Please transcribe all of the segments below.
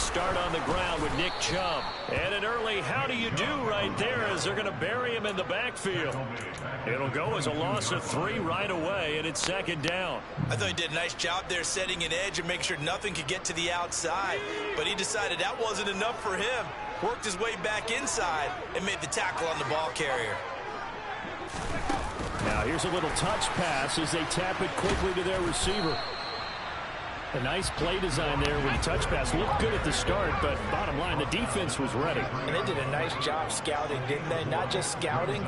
start on the ground with Nick Chubb. And an early how do you do right there as they're going to bury him in the backfield. It'll go as a loss of 3 right away, and it's second down. I thought he did a nice job there setting an edge and make sure nothing could get to the outside. But he decided that wasn't enough for him. Worked his way back inside and made the tackle on the ball carrier. Now here's a little touch pass as they tap it quickly to their receiver. A nice play design there with the touch pass. Looked good at the start, but bottom line, the defense was ready. And they did a nice job scouting, didn't they? Not just scouting,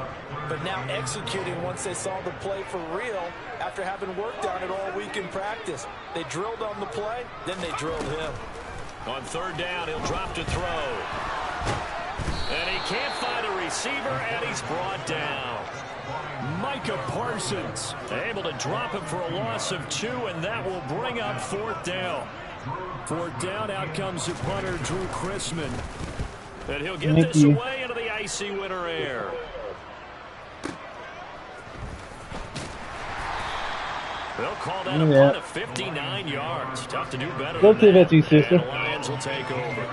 but now executing once they saw the play for real after having worked on it all week in practice. They drilled on the play, then they drilled him. On third down, he'll drop to throw. And he can't find a receiver, and he's brought down. Micah Parsons able to drop him for a loss of 2, and that will bring up fourth down. Fourth down, out comes the punter, Drew Chrisman. And he'll get this away into the icy winter air. They'll call that a punt of 59 yards. Tough to do better than that. And the Lions will take over.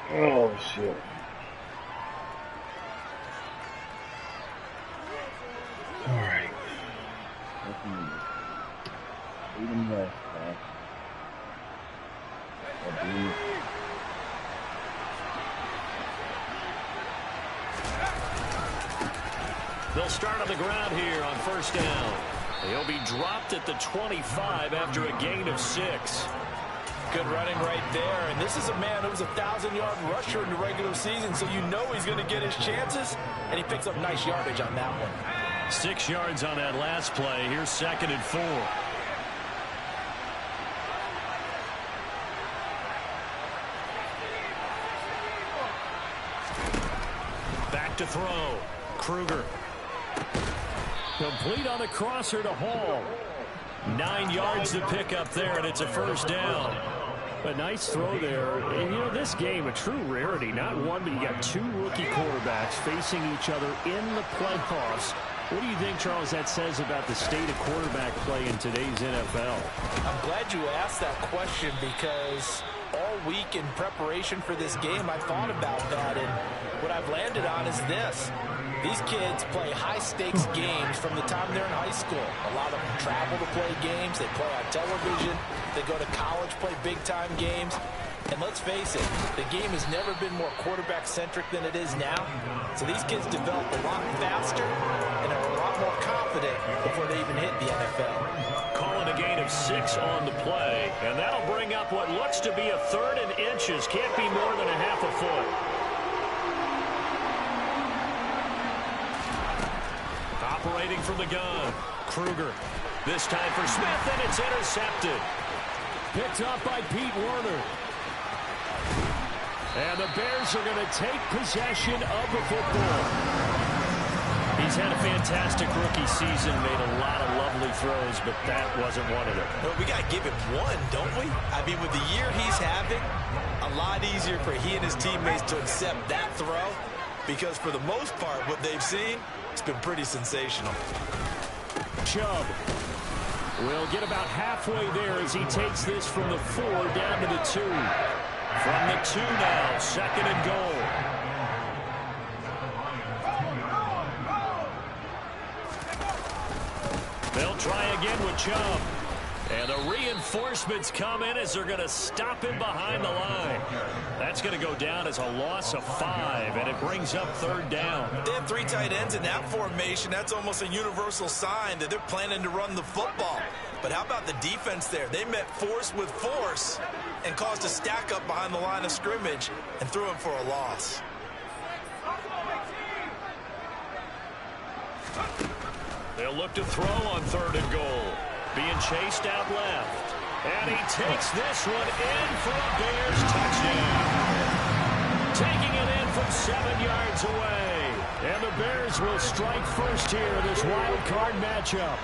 Oh, shit. All right. Even less, They'll start on the ground here on first down. He'll be dropped at the 25 after a gain of 6. Good running right there. And this is a man who was a 1,000-yard rusher in the regular season, so you know he's going to get his chances, and he picks up nice yardage on that one. 6 yards on that last play. Here's 2nd and 4. Back to throw. Kruger. Complete on the crosser to Hall. 9 yards to pick up there, and it's a first down. A nice throw there. And, you know, this game, a true rarity. Not one, but you got 2 rookie quarterbacks facing each other in the playoffs. What do you think, Charles, that says about the state of quarterback play in today's NFL? I'm glad you asked that question because all week in preparation for this game, I thought about that, and what I've landed on is this. These kids play high-stakes games from the time they're in high school. A lot of them travel to play games. They play on television. They go to college, play big-time games. And let's face it, the game has never been more quarterback-centric than it is now. So these kids develop a lot faster and are a lot more confident before they even hit the NFL. Calling a gain of 6 on the play, and that'll bring up what looks to be a 3rd and inches. Can't be more than a half a foot. Operating from the gun. Kruger. This time for Smith, and it's intercepted. Picked up by Pete Werner. And the Bears are going to take possession of the football. He's had a fantastic rookie season, made a lot of lovely throws, but that wasn't one of them. Well, we got to give him one, don't we? I mean, with the year he's having, a lot easier for he and his teammates to accept that throw because for the most part, what they've seen, it's been pretty sensational. Chubb will get about halfway there as he takes this from the 4 down to the 2. From the 2 now, 2nd and goal. They'll try again with Chubb. And the reinforcements come in as they're going to stop him behind the line. That's going to go down as a loss of 5, and it brings up 3rd down. They have 3 tight ends in that formation. That's almost a universal sign that they're planning to run the football. But how about the defense there? They met force with force and caused a stack up behind the line of scrimmage and threw him for a loss. They'll look to throw on 3rd and goal. Being chased out left. And he takes this one in for a Bears touchdown. Taking it in from 7 yards away. And the Bears will strike first here in this wild card matchup.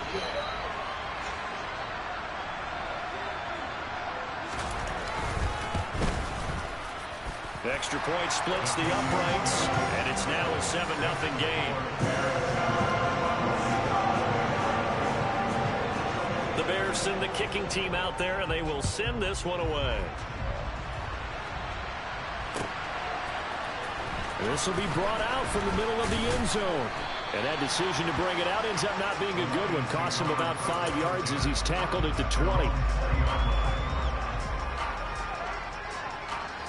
Extra point splits the uprights, and it's now a 7-0 game. The Bears McPherson, the kicking team out there, and they will send this one away. This will be brought out from the middle of the end zone. And that decision to bring it out ends up not being a good one. Costs him about 5 yards as he's tackled at the 20.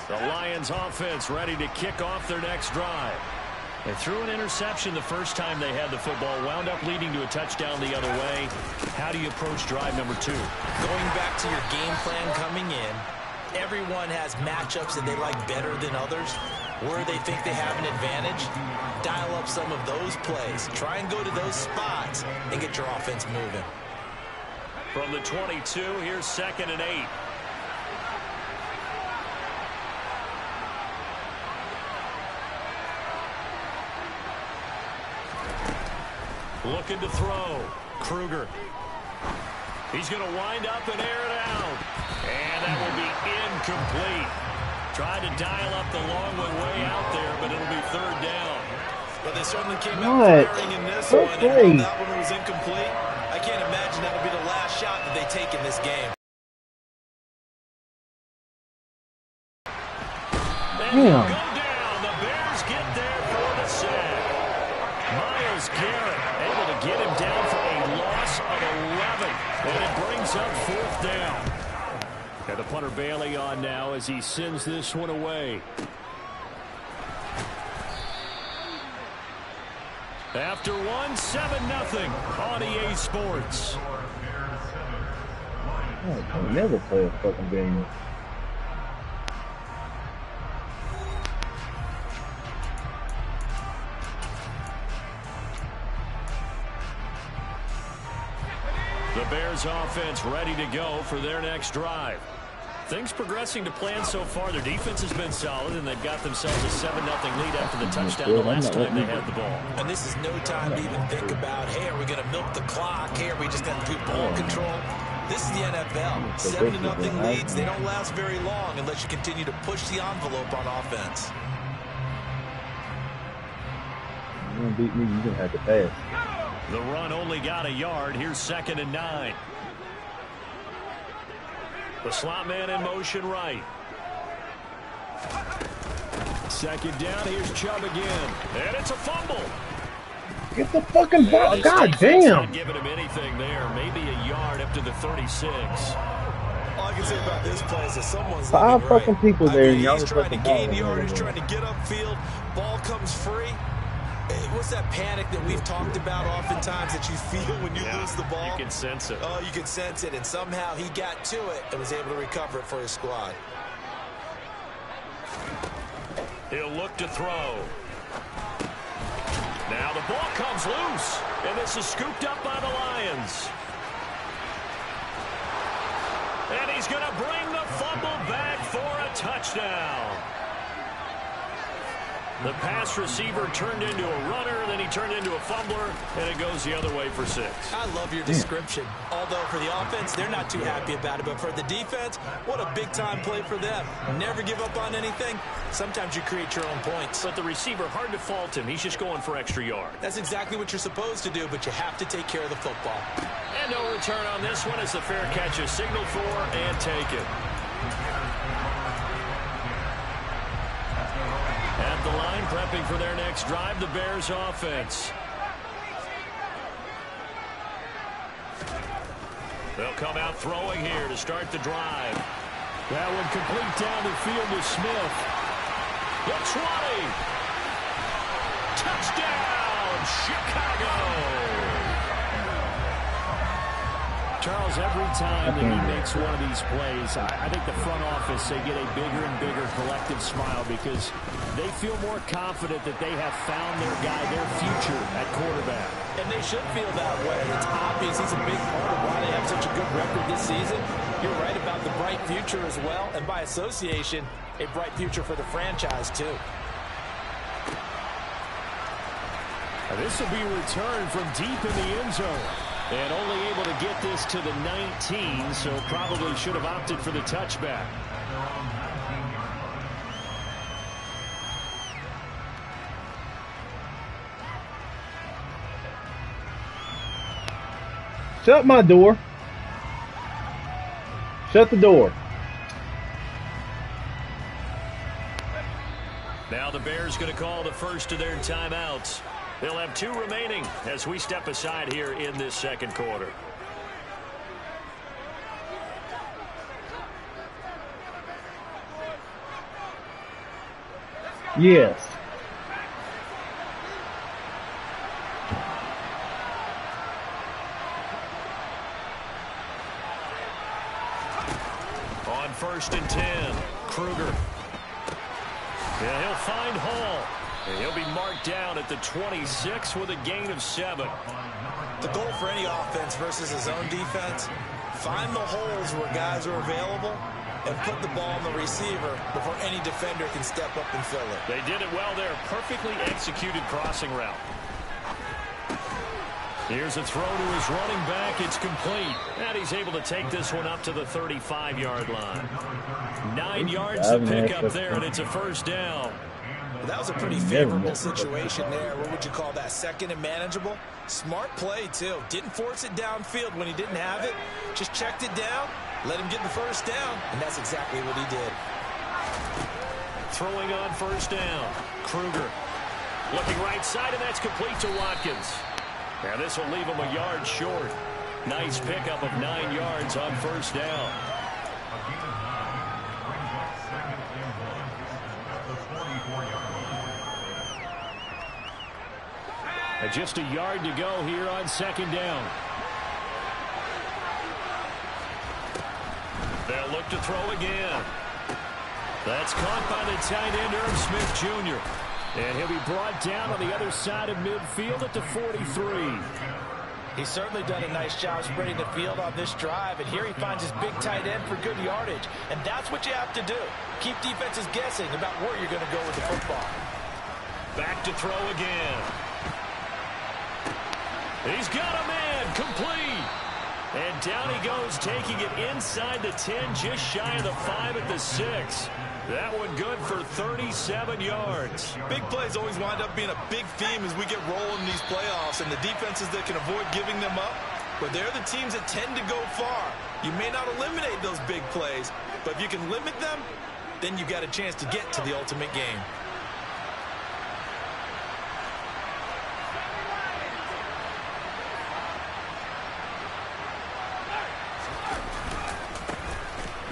The Lions offense ready to kick off their next drive. They threw an interception the first time they had the football, wound up leading to a touchdown the other way. How do you approach drive number 2? Going back to your game plan coming in, everyone has matchups that they like better than others. Where they think they have an advantage, dial up some of those plays. Try and go to those spots and get your offense moving. From the 22, here's 2nd and 8. Looking to throw. Kruger. He's going to wind up and air it out. And that will be incomplete. Tried to dial up the long way out there, but it'll be 3rd down. But they certainly came out firing in this one. And that one was incomplete. I can't imagine that'll be the last shot that they take in this game. And go down. The Bears get there for the sack. Myles Garrett able to get him down for a loss of 11. And it brings up 4th down. And the punter Bailey on now as he sends this one away. After 7-0 on EA Sports. I can never play a fucking game. The Bears offense ready to go for their next drive. Things progressing to plan so far. Their defense has been solid, and they've got themselves a 7-0 lead after the touchdown the last time they had the ball. And this is no time to even think about, hey, are we going to milk the clock? Hey, are we just going to do ball control? This is the NFL. 7-0 leads, they don't last very long unless you continue to push the envelope on offense. You want to beat me, you're going to have to pass. The run only got a yard. Here's 2nd and 9. The slot man in motion right. 2nd down. Here's Chubb again. And it's a fumble. Get the fucking ball. God damn. Not giving him anything there. Maybe a yard up to the 36. All I can say about this play is that someone's 5 fucking people there. I mean, he's trying to gain yardage, trying to get upfield. Ball comes free. What's that panic that we've talked about oftentimes that you feel when you lose the ball? You can sense it. Oh, you can sense it, and somehow he got to it and was able to recover it for his squad. He'll look to throw. Now the ball comes loose, and this is scooped up by the Lions. And he's going to bring the fumble back for a touchdown. The pass receiver turned into a runner, then he turned into a fumbler, and it goes the other way for 6. I love your description. Although for the offense, they're not too happy about it. But for the defense, what a big-time play for them. Never give up on anything. Sometimes you create your own points. But the receiver, hard to fault him. He's just going for extra yard. That's exactly what you're supposed to do, but you have to take care of the football. And no return on this one as the fair catch is signaled for and taken. At the line, prepping for their next drive, the Bears offense. They'll come out throwing here to start the drive. That one complete down the field to Smith. The 20. Touchdown, Chicago. Charles, every time that he makes one of these plays, I think the front office, they get a bigger and bigger collective smile because they feel more confident that they have found their guy, their future at quarterback. And they should feel that way. It's obvious he's a big part of why they have such a good record this season. You're right about the bright future as well, and by association, a bright future for the franchise too. This will be returned from deep in the end zone. And only able to get this to the 19, so probably should have opted for the touchback. Shut my door. Shut the door. Now the Bears going to call the first of their timeouts. They'll have 2 remaining as we step aside here in this second quarter. Yes. On 1st and 10, Kruger. Yeah, he'll find Hall. And he'll be marked down at the 26 with a gain of 7. The goal for any offense versus his own defense, find the holes where guys are available and put the ball on the receiver before any defender can step up and fill it. They did it well there. Perfectly executed crossing route. Here's a throw to his running back. It's complete. And he's able to take this one up to the 35-yard line. 9 yards to pick up there, and it's a first down. Well, that was a pretty favorable situation there. What would you call that? Second and manageable? Smart play, too. Didn't force it downfield when he didn't have it. Just checked it down, let him get the first down, and that's exactly what he did. Throwing on first down. Kruger looking right side, and that's complete to Watkins. And this will leave him a yard short. Nice pickup of 9 yards on first down. And just a yard to go here on second down. They'll look to throw again. That's caught by the tight end, Irv Smith Jr. And he'll be brought down on the other side of midfield at the 43. He's certainly done a nice job spreading the field on this drive, and here he finds his big tight end for good yardage. And that's what you have to do. Keep defenses guessing about where you're going to go with the football. Back to throw again. He's got a man, complete. And down he goes, taking it inside the 10, just shy of the 5 at the 6. That one good for 37 yards. Big plays always wind up being a big theme as we get rolling in these playoffs, and the defenses that can avoid giving them up, but they're the teams that tend to go far. You may not eliminate those big plays, but if you can limit them, then you've got a chance to get to the ultimate game.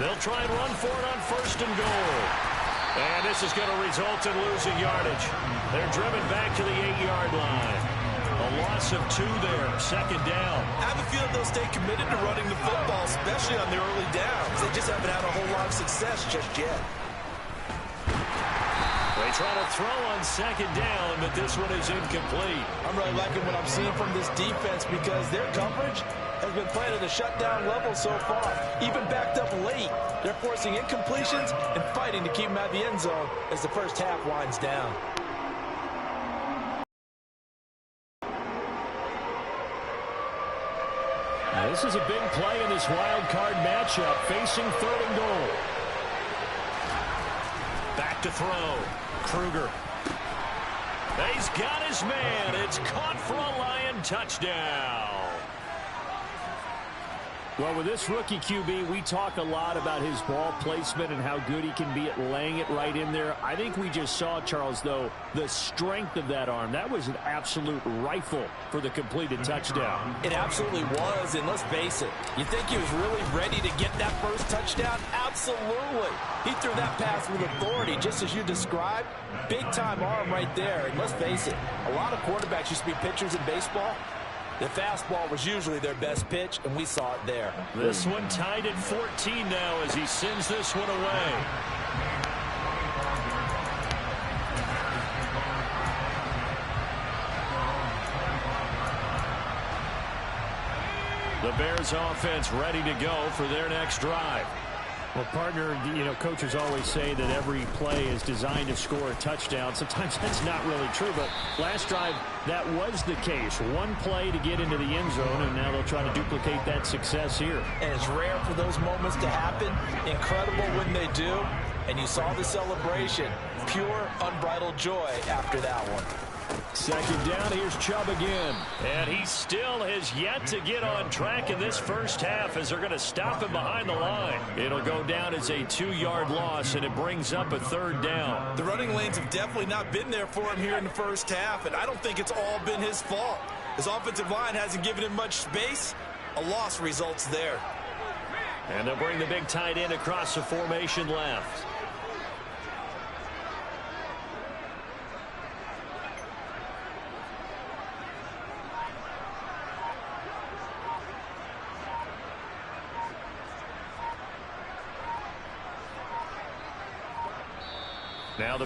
They'll try and run for it on first and goal. And this is going to result in losing yardage. They're driven back to the 8-yard line. A loss of 2 there, second down. I have a feeling they'll stay committed to running the football, especially on the early downs. They just haven't had a whole lot of success just yet. They try to throw on second down, but this one is incomplete. I'm really liking what I'm seeing from this defense because their coverage has been playing at a shutdown level so far. Even backed up late, they're forcing incompletions and fighting to keep them out of the end zone as the first half winds down. Now, this is a big play in this wild card matchup, facing third and goal. Back to throw. Kruger. He's got his man. It's caught for a Lion touchdown. Well, with this rookie QB, we talk a lot about his ball placement and how good he can be at laying it right in there. I think we just saw, Charles, though, the strength of that arm. That was an absolute rifle for the completed touchdown. It absolutely was, and let's face it, you think he was really ready to get that first touchdown? Absolutely. He threw that pass with authority, just as you described. Big-time arm right there, and let's face it, a lot of quarterbacks used to be pitchers in baseball. The fastball was usually their best pitch, and we saw it there. This one tied at 14 now as he sends this one away. The Bears offense ready to go for their next drive. Well, partner, you know, coaches always say that every play is designed to score a touchdown. Sometimes that's not really true, but last drive, that was the case. One play to get into the end zone, and now they'll try to duplicate that success here. And it's rare for those moments to happen. Incredible when they do. And you saw the celebration. Pure, unbridled joy after that one. Second down, here's Chubb again. And he still has yet to get on track in this first half as they're going to stop him behind the line. It'll go down as a 2-yard loss, and it brings up a third down. The running lanes have definitely not been there for him here in the first half, and I don't think it's all been his fault. His offensive line hasn't given him much space. A loss results there. And they'll bring the big tight end across the formation left. Now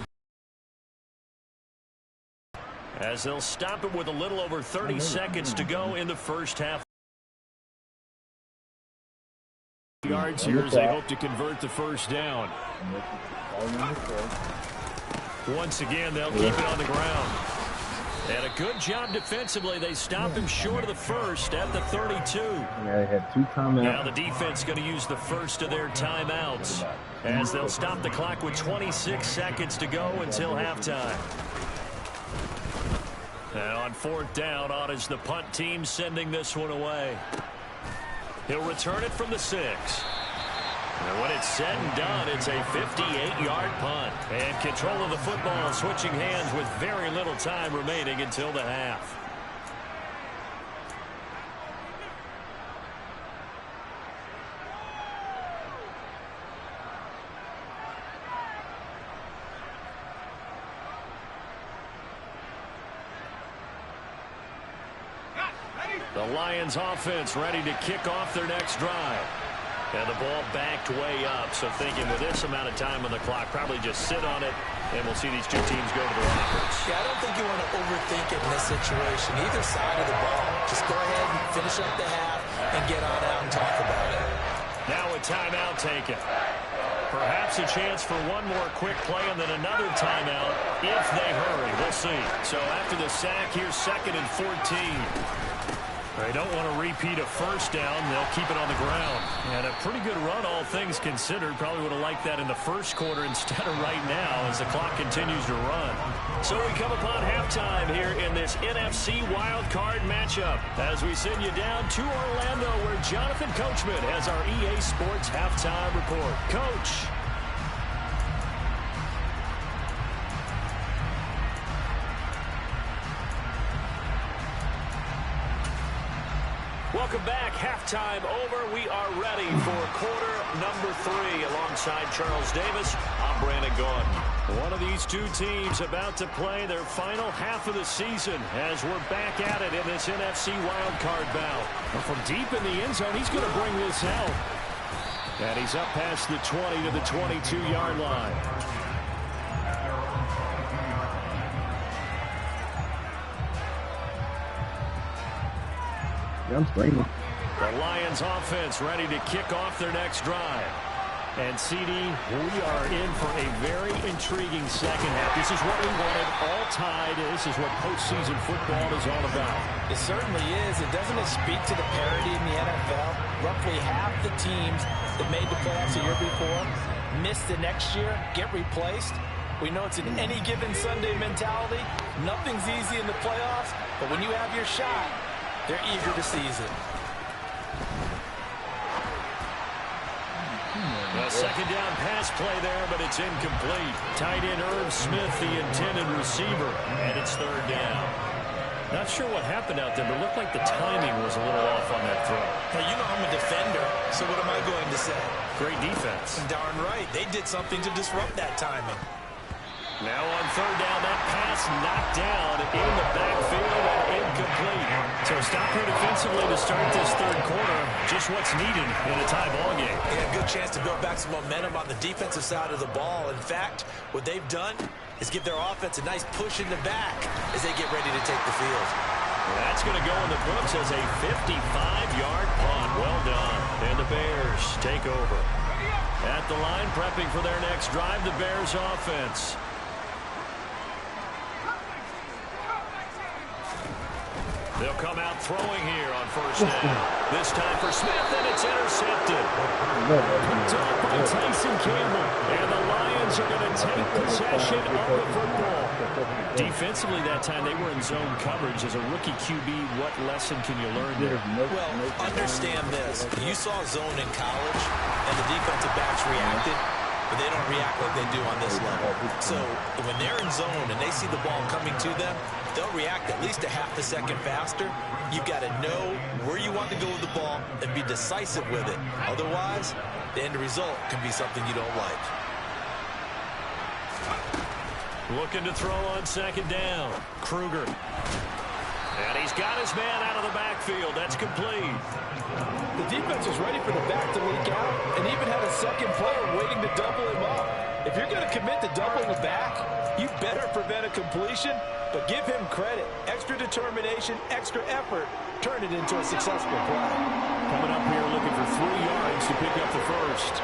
as they'll stop it with a little over 30 seconds to go in the first half. Yards here as they hope to convert the first down. Once again, they'll keep it on the ground. And a good job defensively. They stop him short of the first at the 32. Yeah, they had 2 timeouts. Now the defense going to use the first of their timeouts as they'll stop the clock with 26 seconds to go until halftime. And on fourth down, on is the punt team sending this one away. He'll return it from the 6. And when it's said and done, it's a 58-yard punt. And control of the football switching hands with very little time remaining until the half. The Lions offense ready to kick off their next drive. And the ball backed way up, so thinking with this amount of time on the clock, probably just sit on it, and we'll see these two teams go to the lockers. Yeah, I don't think you want to overthink it in this situation. Either side of the ball. Just go ahead and finish up the half and get on out and talk about it. Now a timeout taken. Perhaps a chance for one more quick play and then another timeout if they hurry. We'll see. So after the sack, here's 2nd and 14. They don't want to repeat a first down. They'll keep it on the ground. And a pretty good run, all things considered. Probably would have liked that in the first quarter instead of right now as the clock continues to run. So we come upon halftime here in this NFC wildcard matchup as we send you down to Orlando where Jonathan Coachman has our EA Sports halftime report. Coach. Welcome back. Halftime over. We are ready for quarter number 3. Alongside Charles Davis, I'm Brandon Gaudin. One of these two teams about to play their final half of the season as we're back at it in this NFC wildcard bout. From deep in the end zone, he's going to bring this out. And he's up past the 20 to the 22-yard line. I'm screaming. The Lions offense ready to kick off their next drive. And CD, we are in for a very intriguing second half. This is what we wanted, all tied. This is what postseason football is all about. It certainly is. And doesn't it speak to the parity in the NFL? Roughly half the teams that made the playoffs a year before miss the next year, get replaced. We know it's an any given Sunday mentality. Nothing's easy in the playoffs, but when you have your shot, they're eager to seize it. A second down pass play there, but it's incomplete. Tight end Irv Smith, the intended receiver, and it's third down. Not sure what happened out there, but it looked like the timing was a little off on that throw. Hey, you know I'm a defender, so what am I going to say? Great defense. Darn right. They did something to disrupt that timing. Now on third down, that pass knocked down in the backfield and incomplete. So stop here defensively to start this third quarter. Just what's needed in a tie ball game. Yeah, good chance to build back some momentum on the defensive side of the ball. In fact, what they've done is give their offense a nice push in the back as they get ready to take the field. That's going to go in the books as a 55-yard punt. Well done. And the Bears take over. At the line, prepping for their next drive, the Bears offense. They'll come out throwing here on first down. This time for Smith, and it's intercepted. Picked off by Tyson Campbell. And the Lions are going to take possession of the football. Defensively that time, they were in zone coverage. As a rookie QB, what lesson can you learn there? Well, understand this. You saw zone in college, and the defensive backs reacted, but they don't react like they do on this level. So when they're in zone and they see the ball coming to them, they'll react at least a half a second faster. You've got to know where you want to go with the ball and be decisive with it. Otherwise, the end result can be something you don't like. Looking to throw on second down. Kruger. And he's got his man out of the backfield. That's complete. The defense was ready for the back to leak out and even had a second player waiting to double him up. If you're going to commit to doubling the back, you better prevent a completion, but give him credit. Extra determination, extra effort, turn it into a successful play. Coming up here looking for 3 yards to pick up the first.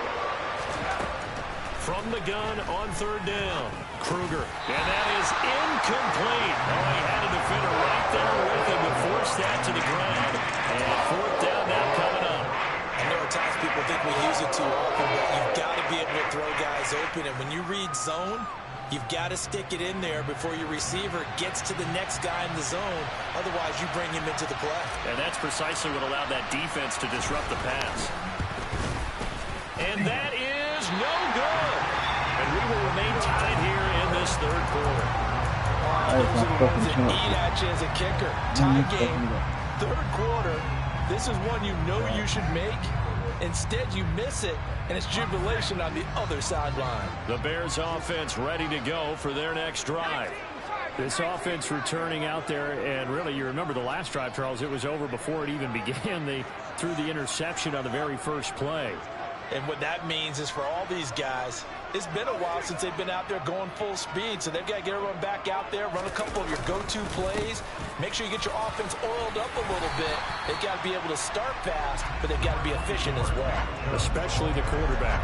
From the gun on third down. Kruger. And that is incomplete. Oh, he had a defender right there with him to force that to the ground. And fourth down now coming up. I know at times people think we use it too often, but you've got to be able to throw guys open. And when you read zone, you've got to stick it in there before your receiver gets to the next guy in the zone. Otherwise, you bring him into the play. And that's precisely what allowed that defense to disrupt the pass. And that is no good. And we will remain tied here in this third quarter. Those are the ones that eat at you as a kicker. Tie game, third quarter. This is one you know you should make. Instead, you miss it, and it's jubilation on the other sideline. The Bears offense ready to go for their next drive. This offense returning out there, and really, you remember the last drive, Charles, it was over before it even began. They threw the interception on the very first play. And what that means is for all these guys, it's been a while since they've been out there going full speed, so they've got to get everyone back out there, run a couple of your go-to plays, make sure you get your offense oiled up a little bit. They've got to be able to start fast, but they've got to be efficient as well. Especially the quarterback.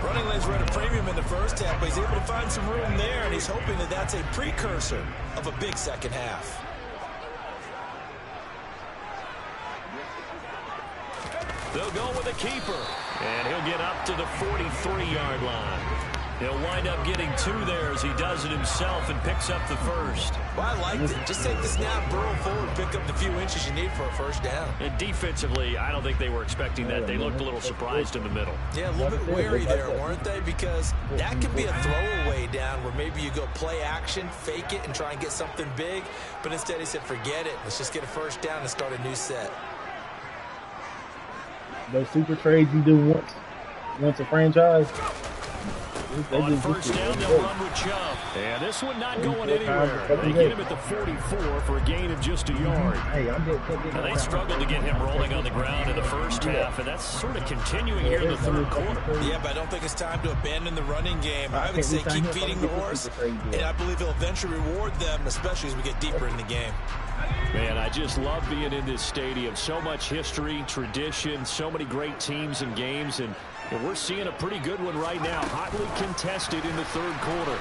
Running lanes were at a premium in the first half, but he's able to find some room there, and he's hoping that that's a precursor of a big second half. They'll go with a keeper, and he'll get up to the 43-yard line. He'll wind up getting 2 there as he does it himself and picks up the first. Well, I liked it. Just take the snap, burrow forward, pick up the few inches you need for a first down. And defensively, I don't think they were expecting that. They looked a little surprised in the middle. Yeah, a little bit wary there, weren't they? Because that could be a throwaway down where maybe you go play action, fake it, and try and get something big. But instead he said, forget it. Let's just get a first down and start a new set. Those super trades you do once a franchise. On first down, they'll run with Chubb. And this one not going anywhere. They get him at the 44 for a gain of just a yard. Now, they struggled to get him rolling on the ground in the first half, and that's sort of continuing here in the third quarter. Yeah, but I don't think it's time to abandon the running game. I would say keep feeding the horse, and I believe he'll eventually reward them, especially as we get deeper in the game. Man, I just love being in this stadium. So much history, tradition, so many great teams and games, and we're seeing a pretty good one right now, hotly contested in the third quarter.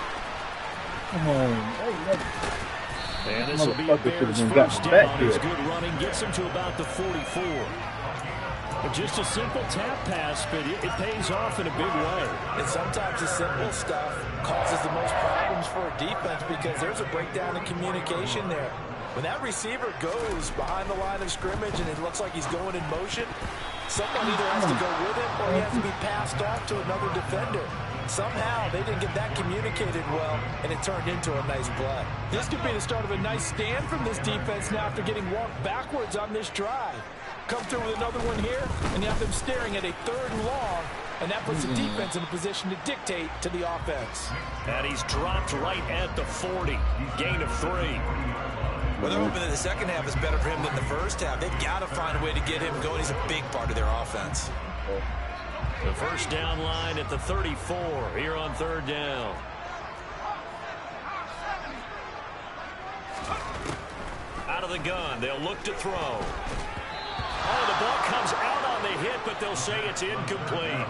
And this will be a Bears first down. His good running gets him to about the 44. But just a simple tap pass, but it pays off in a big way. And sometimes the simple stuff causes the most problems for a defense because there's a breakdown in communication there. When that receiver goes behind the line of scrimmage and it looks like he's going in motion, someone either has to go with him or he has to be passed off to another defender. Somehow they didn't get that communicated well, and it turned into a nice play. This could be the start of a nice stand from this defense now after getting walked backwards on this drive. Come through with another one here, and you have them staring at a 3rd and long, and that puts the defense in a position to dictate to the offense. And he's dropped right at the 40. Gain of 3. Well, they're hoping that the second half is better for him than the first half. They've got to find a way to get him going. He's a big part of their offense. The first down line at the 34 here on third down. Out of the gun, they'll look to throw. Oh, the ball comes out on the hit, but they'll say it's incomplete.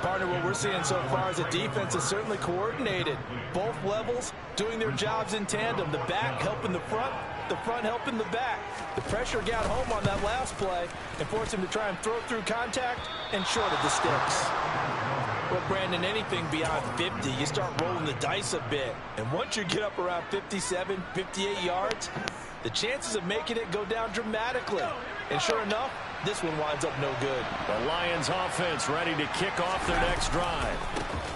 Partner, what we're seeing so far is the defense is certainly coordinated. Both levels doing their jobs in tandem. The back helping the front, the front helping the back. The pressure got home on that last play and forced him to try and throw through contact and short of the sticks. Well, Brandon, anything beyond 50, you start rolling the dice a bit. And once you get up around 57, 58 yards, the chances of making it go down dramatically. And sure enough, this one winds up no good. The Lions offense ready to kick off their next drive.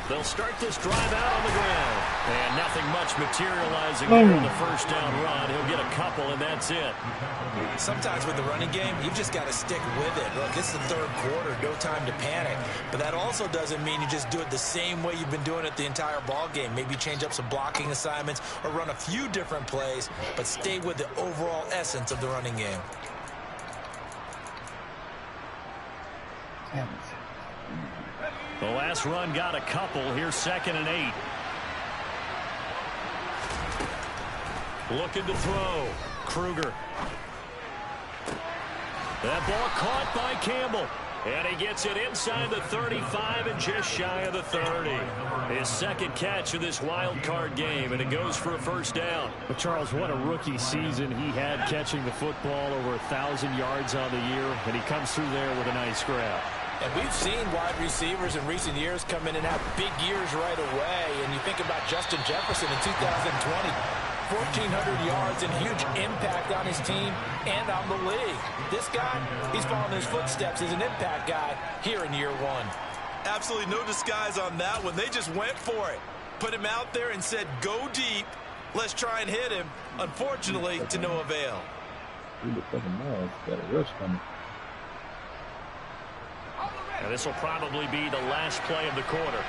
They'll start this drive out on the ground. And nothing much materializing there on the first down run. He'll get a couple, and that's it. Sometimes with the running game, you've just got to stick with it. Look, this is the third quarter, no time to panic. But that also doesn't mean you just do it the same way you've been doing it the entire ball game. Maybe change up some blocking assignments or run a few different plays, but stay with the overall essence of the running game. The last run got a couple. Here's 2nd and 8. Looking to throw. Kruger. That ball caught by Campbell. And he gets it inside the 35 and just shy of the 30. His second catch of this wild card game, and it goes for a first down. But Charles, what a rookie season he had catching the football, over 1,000 yards on the year, and he comes through there with a nice grab. And we've seen wide receivers in recent years come in and have big years right away. And you think about Justin Jefferson in 2020. 1,400 yards and huge impact on his team and on the league. This guy, he's following his footsteps as an impact guy here in year one. Absolutely no disguise on that one. They just went for it. Put him out there and said, go deep. Let's try and hit him. Unfortunately, to no avail. Got a rush coming. And this will probably be the last play of the quarter.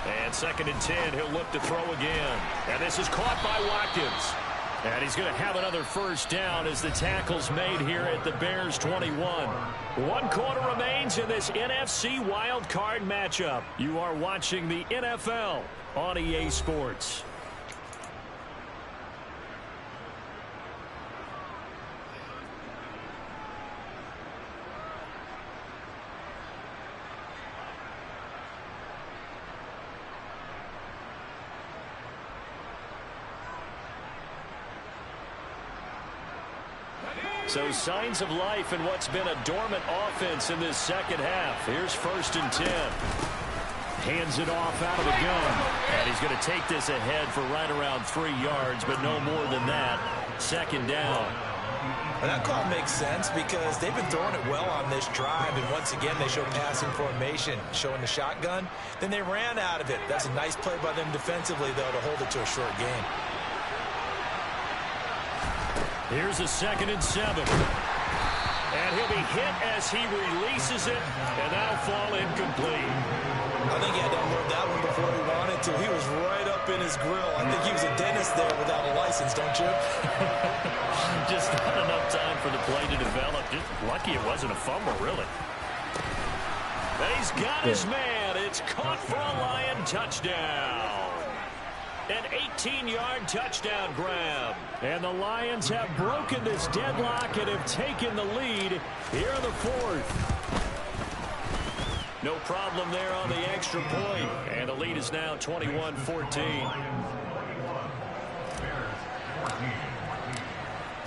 And 2nd and 10, he'll look to throw again. And this is caught by Watkins. And he's going to have another first down as the tackle's made here at the Bears 21. 1 quarter remains in this NFC wild card matchup. You are watching the NFL on EA Sports. So signs of life in what's been a dormant offense in this second half. Here's 1st and 10. Hands it off out of the gun. And he's going to take this ahead for right around 3 yards, but no more than that. 2nd down. And that call makes sense because they've been throwing it well on this drive. And once again, they show passing formation, showing the shotgun. Then they ran out of it. That's a nice play by them defensively, though, to hold it to a short game. Here's a 2nd and 7. And he'll be hit as he releases it, and that'll fall incomplete. I think he had to unload that one before he wanted to. He was right up in his grill. I think he was a dentist there without a license, don't you? Just not enough time for the play to develop. Just lucky it wasn't a fumble, really. And he's got his man. It's caught for a Lion touchdown. An 18-yard touchdown grab. And the Lions have broken this deadlock and have taken the lead here in the 4th. No problem there on the extra point. And the lead is now 21-14.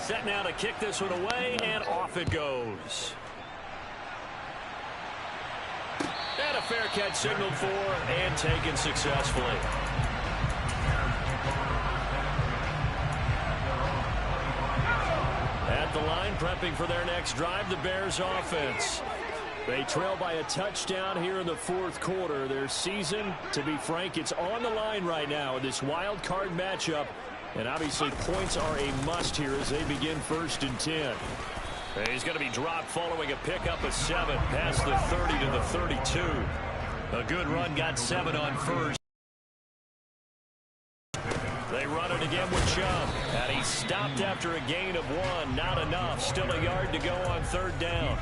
Set now to kick this one away, and off it goes. And a fair catch signaled for and taken successfully. At the line, prepping for their next drive, the Bears offense. They trail by a touchdown here in the 4th quarter. Their season, to be frank, it's on the line right now in this wild card matchup. And obviously points are a must here as they begin 1st and 10. And he's going to be dropped following a pickup of 7 past the 30 to the 32. A good run, got 7 on first. They run it again with Chubb. And he stopped after a gain of 1. Not enough. Still a yard to go on 3rd down.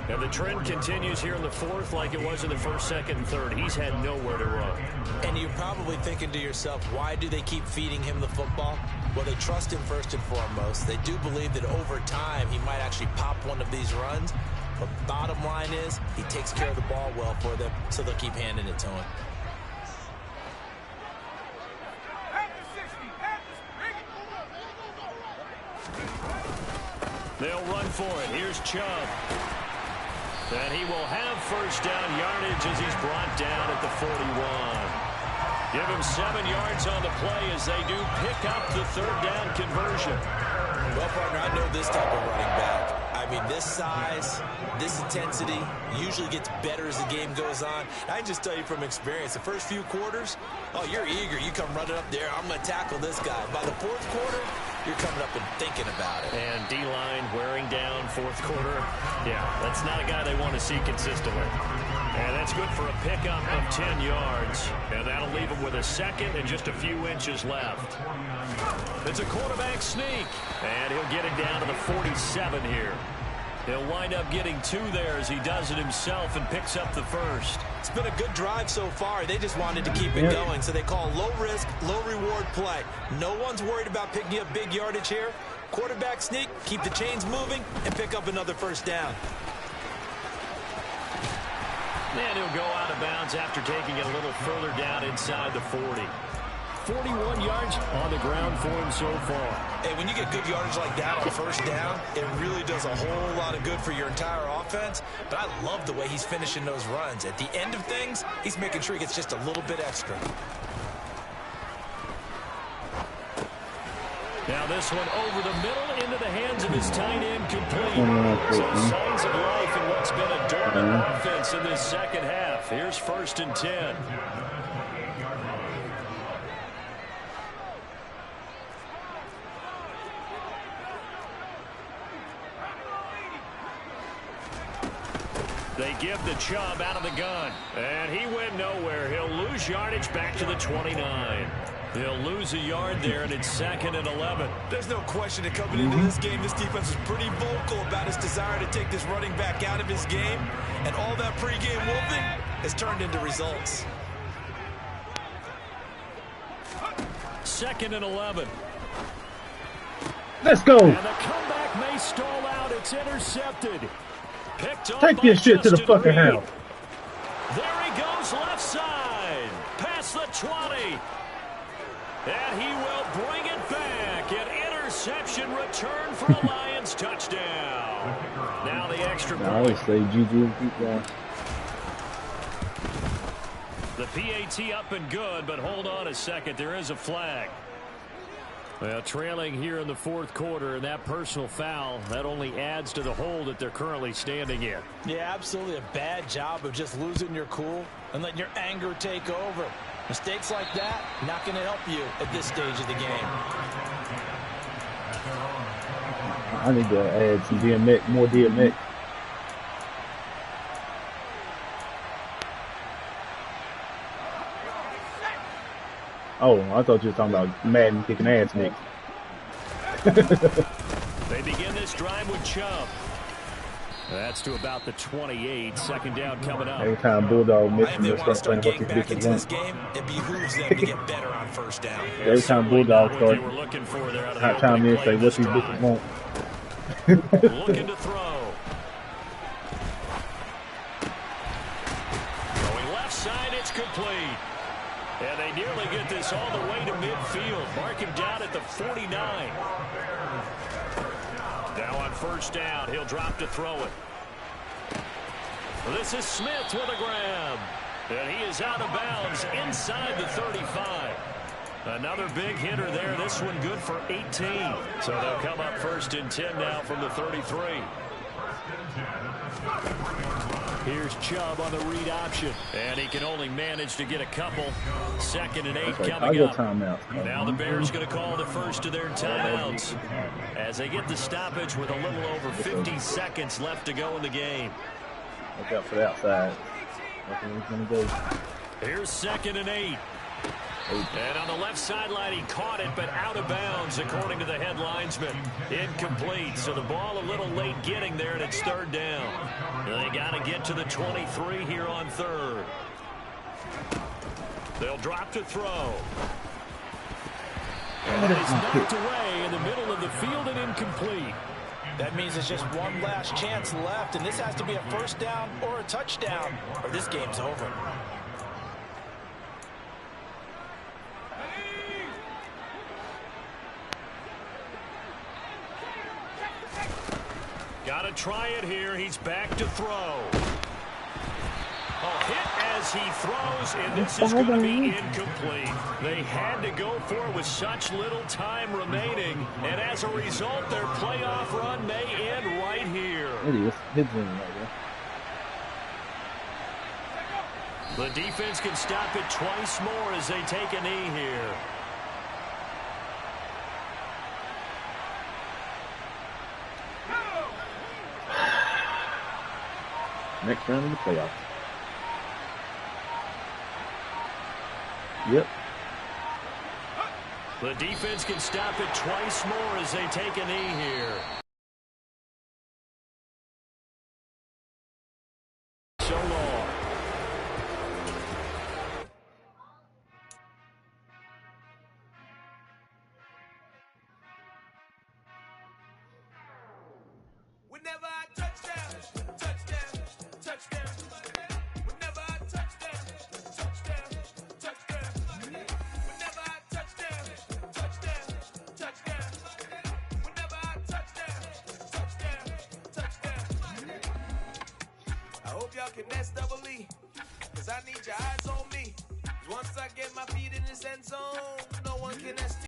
And the trend continues here in the 4th like it was in the 1st, 2nd, and 3rd. He's had nowhere to run. And you're probably thinking to yourself, why do they keep feeding him the football? Well, they trust him first and foremost. They do believe that over time he might actually pop one of these runs. But bottom line is he takes care of the ball well for them, so they'll keep handing it to him. They'll run for it. Here's Chubb. And he will have first down yardage as he's brought down at the 41. Give him 7 yards on the play as they do pick up the third down conversion. Well, partner, I know this type of running back. I mean, this size, this intensity usually gets better as the game goes on. I can just tell you from experience, the first few quarters, oh, you're eager. You come running up there. I'm going to tackle this guy. By the fourth quarter, you're coming up and thinking about it. And D-line wearing down fourth quarter. Yeah, that's not a guy they want to see consistently. And that's good for a pickup of 10 yards. And that'll leave him with a second and just a few inches left. It's a quarterback sneak. And he'll get it down to the 47 here. He'll wind up getting 2 there as he does it himself and picks up the first. It's been a good drive so far. They just wanted to keep it going, so they call low-risk, low-reward play. No one's worried about picking up big yardage here. Quarterback sneak, keep the chains moving, and pick up another first down. And he'll go out of bounds after taking it a little further down inside the 40. 41 yards on the ground for him so far. Hey, when you get good yardage like that on first down, it really does a whole lot of good for your entire offense. But I love the way he's finishing those runs. At the end of things, he's making sure he gets just a little bit extra. Now this one over the middle into the hands of his tight end complete. So signs of life in what's been a dormant offense in this second half. Here's 1st and 10. They give the Chubb out of the gun. And he went nowhere. He'll lose yardage back to the 29. He'll lose a yard there, and it's 2nd and 11. There's no question that coming into this game, this defense is pretty vocal about his desire to take this running back out of his game. And all that pregame wolfing has turned into results. 2nd and 11. Let's go. And the comeback may stall out. It's intercepted. Picked off. Take your shit to the fucking house. There he goes left side. Past the 20. And he will bring it back. An interception return for a Lions touchdown. Now the extra point. I always say GG and keep going. The PAT up and good, but hold on a second. There is a flag. Well, trailing here in the 4th quarter, and that personal foul, that only adds to the hole that they're currently standing in. Yeah, absolutely a bad job of just losing your cool and letting your anger take over. Mistakes like that, not going to help you at this stage of the game. I need to add some DMX, more DMX. Oh, I thought you were talking about Madden kicking ass next. They begin this drive with Chubb. That's to about the 28. 2nd down coming up. Every time Bulldog misses, If they want to start playing getting back into this game, it behooves them to get better on first down. Every time Bulldog starts, hot time in say, what these bitches want. Looking to throw. Going left side, it's complete. And they nearly get this all the way to midfield. Mark him down at the 49. Now on first down, he'll drop to throw it. This is Smith with a grab. And he is out of bounds inside the 35. Another big hitter there. This one good for 18. So they'll come up 1st and 10 now from the 33. Here's Chubb on the read option. And he can only manage to get a couple. 2nd and 8 coming up. Now the Bears going to call the first of their timeouts as they get the stoppage with a little over 50 seconds left to go in the game. Look out for the outside. That's where he's going to go. Here's 2nd and 8. And on the left sideline, he caught it, but out of bounds, according to the head linesman. Incomplete, so the ball a little late getting there, and it's 3rd down. They got to get to the 23 here on 3rd. They'll drop to throw. And it's knocked away in the middle of the field and incomplete. That means it's just one last chance left, and this has to be a first down or a touchdown, or this game's over. to try it here. He's back to throw. A hit as he throws, and this is going to be incomplete. They had to go for it with such little time remaining, and as a result, their playoff run may end right here. It is. His win right there. The defense can stop it twice more as they take a knee here. Next round of the playoffs. Yep. The defense can stop it twice more as they take a knee here. So long. Whenever I touchdown, touchdown, touchdown. Whenever I touchdown, touchdown, touchdown. Whenever I touchdown, touchdown, touchdown. Whenever I touchdown, touchdown, touchdown. I hope y'all can nest double E, 'cause I need your eyes on me. Once I get my feet in this end zone, no one can nest